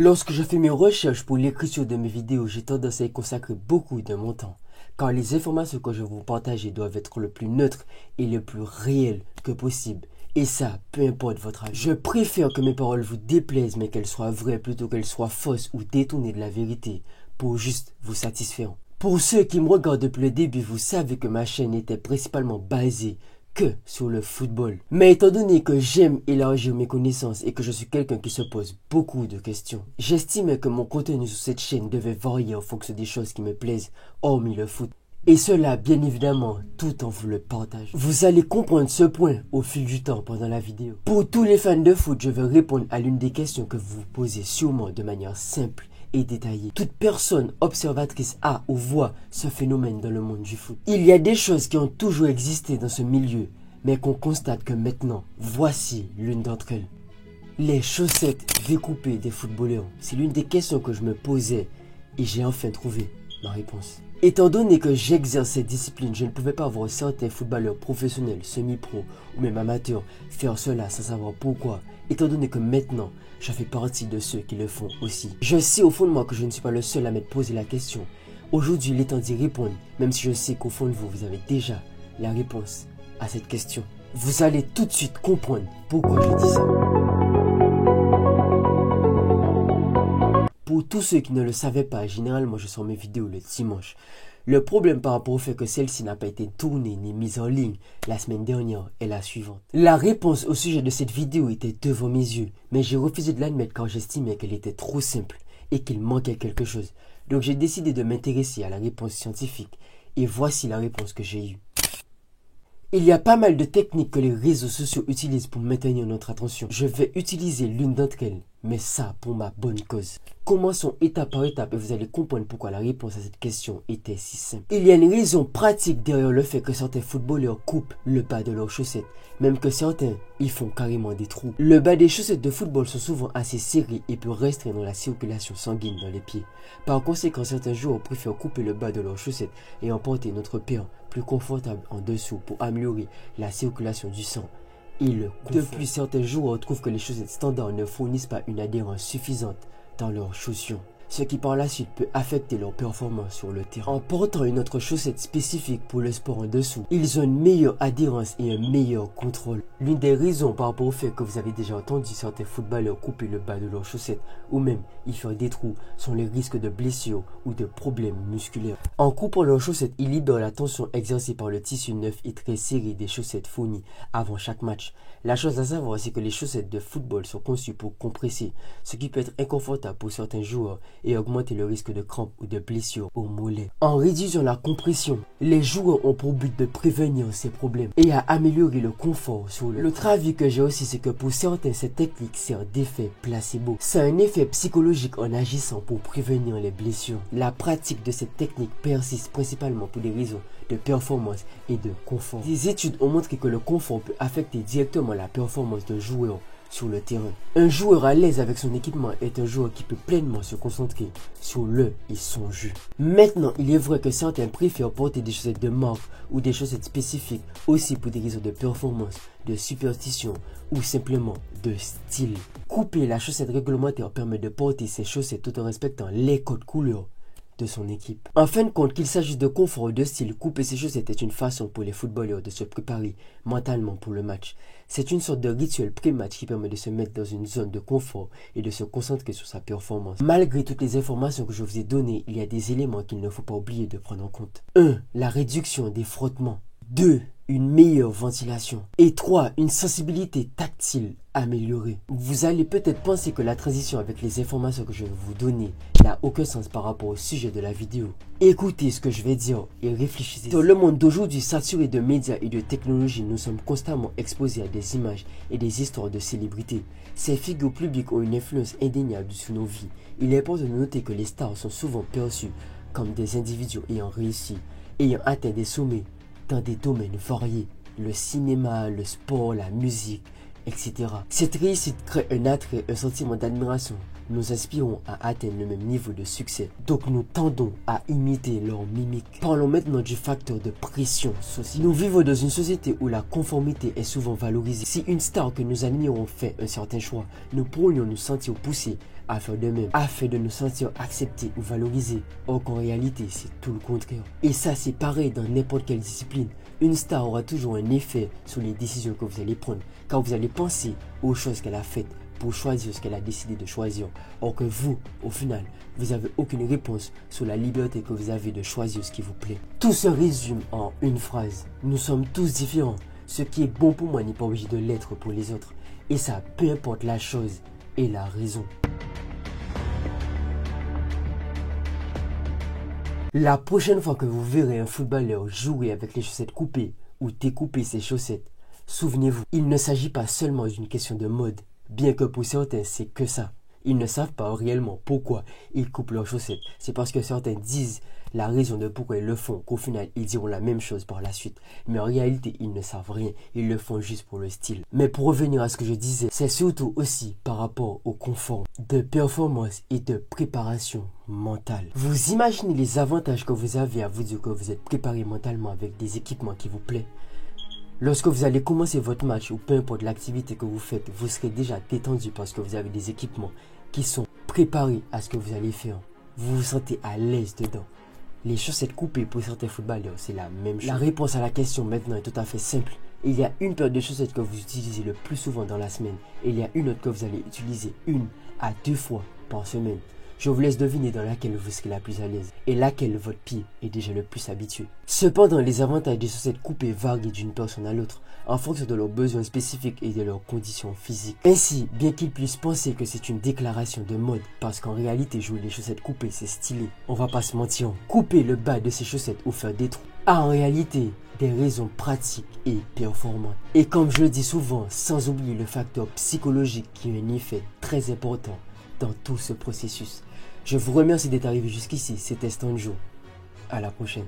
Lorsque je fais mes recherches pour l'écriture de mes vidéos, j'ai tendance à y consacrer beaucoup de mon temps, car les informations que je vais vous partager doivent être le plus neutres et le plus réelles que possible. Et ça, peu importe votre avis. Je préfère que mes paroles vous déplaisent, mais qu'elles soient vraies plutôt qu'elles soient fausses ou détournées de la vérité, pour juste vous satisfaire. Pour ceux qui me regardent depuis le début, vous savez que ma chaîne était principalement basée que sur le football. Mais étant donné que j'aime élargir mes connaissances et que je suis quelqu'un qui se pose beaucoup de questions, j'estimais que mon contenu sur cette chaîne devait varier en fonction des choses qui me plaisent, hormis le foot. Et cela, bien évidemment, tout en vous le partageant. Vous allez comprendre ce point au fil du temps pendant la vidéo. Pour tous les fans de foot, je vais répondre à l'une des questions que vous vous posez sûrement de manière simple et détaillée. Toute personne observatrice a ou voit ce phénomène dans le monde du foot. Il y a des choses qui ont toujours existé dans ce milieu, mais qu'on constate que maintenant, voici l'une d'entre elles. Les chaussettes découpées des footballeurs. C'est l'une des questions que je me posais et j'ai enfin trouvé ma réponse. Étant donné que j'exerce cette discipline, je ne pouvais pas voir certains footballeurs professionnels, semi-pro ou même amateurs faire cela sans savoir pourquoi. Étant donné que maintenant, je fais partie de ceux qui le font aussi. Je sais au fond de moi que je ne suis pas le seul à m'être posé la question. Aujourd'hui, il est temps d'y répondre, même si je sais qu'au fond de vous, vous avez déjà la réponse à cette question. Vous allez tout de suite comprendre pourquoi je dis ça. Pour tous ceux qui ne le savaient pas, généralement je sors mes vidéos le dimanche. Le problème par rapport au fait que celle-ci n'a pas été tournée ni mise en ligne la semaine dernière est la suivante. La réponse au sujet de cette vidéo était devant mes yeux, mais j'ai refusé de l'admettre car j'estimais qu'elle était trop simple et qu'il manquait quelque chose. Donc j'ai décidé de m'intéresser à la réponse scientifique et voici la réponse que j'ai eue. Il y a pas mal de techniques que les réseaux sociaux utilisent pour maintenir notre attention. Je vais utiliser l'une d'entre elles, mais ça pour ma bonne cause. Commençons étape par étape et vous allez comprendre pourquoi la réponse à cette question était si simple. Il y a une raison pratique derrière le fait que certains footballeurs coupent le bas de leurs chaussettes, même que certains y font carrément des trous. Le bas des chaussettes de football sont souvent assez serrés et peut restreindre la circulation sanguine dans les pieds. Par conséquent, certains joueurs préfèrent couper le bas de leurs chaussettes et emporter notre paire plus confortable en dessous pour améliorer la circulation du sang et le confort. De plus, certains joueurs trouvent que les chaussettes standards ne fournissent pas une adhérence suffisante dans leurs chaussures, ce qui par la suite peut affecter leur performance sur le terrain. En portant une autre chaussette spécifique pour le sport en dessous, ils ont une meilleure adhérence et un meilleur contrôle. L'une des raisons par rapport au fait que vous avez déjà entendu certains footballeurs couper le bas de leurs chaussettes ou même y faire des trous sont les risques de blessures ou de problèmes musculaires. En coupant leurs chaussettes, ils libèrent la tension exercée par le tissu neuf et très serré des chaussettes fournies avant chaque match. La chose à savoir, c'est que les chaussettes de football sont conçues pour compresser, ce qui peut être inconfortable pour certains joueurs et augmenter le risque de crampes ou de blessures au mollet. En réduisant la compression, les joueurs ont pour but de prévenir ces problèmes et à améliorer le confort sur le L'autre avis que j'ai aussi, c'est que pour certains, cette technique sert d'effet placebo. C'est un effet psychologique en agissant pour prévenir les blessures. La pratique de cette technique persiste principalement pour des raisons de performance et de confort. Des études ont montré que le confort peut affecter directement la performance d'un joueur sur le terrain. Un joueur à l'aise avec son équipement est un joueur qui peut pleinement se concentrer sur le et son jeu. Maintenant, il est vrai que certains préfèrent porter des chaussettes de marque ou des chaussettes spécifiques aussi pour des raisons de performance, de superstition ou simplement de style. Couper la chaussette réglementaire permet de porter ses chaussettes tout en respectant les codes couleurs de son équipe. En fin de compte, qu'il s'agisse de confort ou de style, couper ses chaussettes est une façon pour les footballeurs de se préparer mentalement pour le match. C'est une sorte de rituel pré-match qui permet de se mettre dans une zone de confort et de se concentrer sur sa performance. Malgré toutes les informations que je vous ai données, il y a des éléments qu'il ne faut pas oublier de prendre en compte. 1. La réduction des frottements. 2. Une meilleure ventilation. Et 3. Une sensibilité tactile améliorée. Vous allez peut-être penser que la transition avec les informations que je vais vous donner n'a aucun sens par rapport au sujet de la vidéo. Écoutez ce que je vais dire et réfléchissez. Dans le monde d'aujourd'hui saturé de médias et de technologies, nous sommes constamment exposés à des images et des histoires de célébrités. Ces figures publiques ont une influence indéniable sur nos vies. Il est important de noter que les stars sont souvent perçues comme des individus ayant réussi, ayant atteint des sommets dans des domaines variés, le cinéma, le sport, la musique, etc. Cette réussite crée un attrait, un sentiment d'admiration nous aspirons à atteindre le même niveau de succès. Donc nous tendons à imiter leur mimique. Parlons maintenant du facteur de pression sociale. Nous vivons dans une société où la conformité est souvent valorisée. Si une star que nous admirons fait un certain choix, nous pourrions nous sentir poussés à faire de même, afin de nous sentir acceptés ou valorisés. Or qu'en réalité, c'est tout le contraire. Et ça, c'est pareil dans n'importe quelle discipline. Une star aura toujours un effet sur les décisions que vous allez prendre, car vous allez penser aux choses qu'elle a faites pour choisir ce qu'elle a décidé de choisir. Or que vous, au final, vous n'avez aucune réponse sur la liberté que vous avez de choisir ce qui vous plaît. Tout se résume en une phrase. Nous sommes tous différents. Ce qui est bon pour moi n'est pas obligé de l'être pour les autres. Et ça, peu importe la chose et la raison. La prochaine fois que vous verrez un footballeur jouer avec les chaussettes coupées ou découper ses chaussettes, souvenez-vous, il ne s'agit pas seulement d'une question de mode, bien que pour certains c'est que ça. Ils ne savent pas réellement pourquoi ils coupent leurs chaussettes. C'est parce que certains disent la raison de pourquoi ils le font, qu'au final ils diront la même chose par la suite. Mais en réalité, ils ne savent rien, ils le font juste pour le style. Mais pour revenir à ce que je disais, c'est surtout aussi par rapport au confort de performance et de préparation mentale. Vous imaginez les avantages que vous avez à vous dire que vous êtes préparé mentalement avec des équipements qui vous plaisent. Lorsque vous allez commencer votre match ou peu importe l'activité que vous faites, vous serez déjà détendu parce que vous avez des équipements qui sont préparés à ce que vous allez faire. Vous vous sentez à l'aise dedans. Les chaussettes coupées pour certains footballeurs, c'est la même chose. La réponse à la question maintenant est tout à fait simple. Il y a une paire de chaussettes que vous utilisez le plus souvent dans la semaine et il y a une autre que vous allez utiliser 1 à 2 fois par semaine. Je vous laisse deviner dans laquelle vous serez la plus à l'aise et laquelle votre pied est déjà le plus habitué. Cependant, les avantages des chaussettes coupées varient d'une personne à l'autre en fonction de leurs besoins spécifiques et de leurs conditions physiques. Ainsi, bien qu'ils puissent penser que c'est une déclaration de mode, parce qu'en réalité jouer les chaussettes coupées c'est stylé, on va pas se mentir, couper le bas de ces chaussettes ou faire des trous a en réalité des raisons pratiques et performantes. Et comme je le dis souvent, sans oublier le facteur psychologique qui a un effet très important dans tout ce processus. Je vous remercie d'être arrivé jusqu'ici, c'était Stanjo. À la prochaine.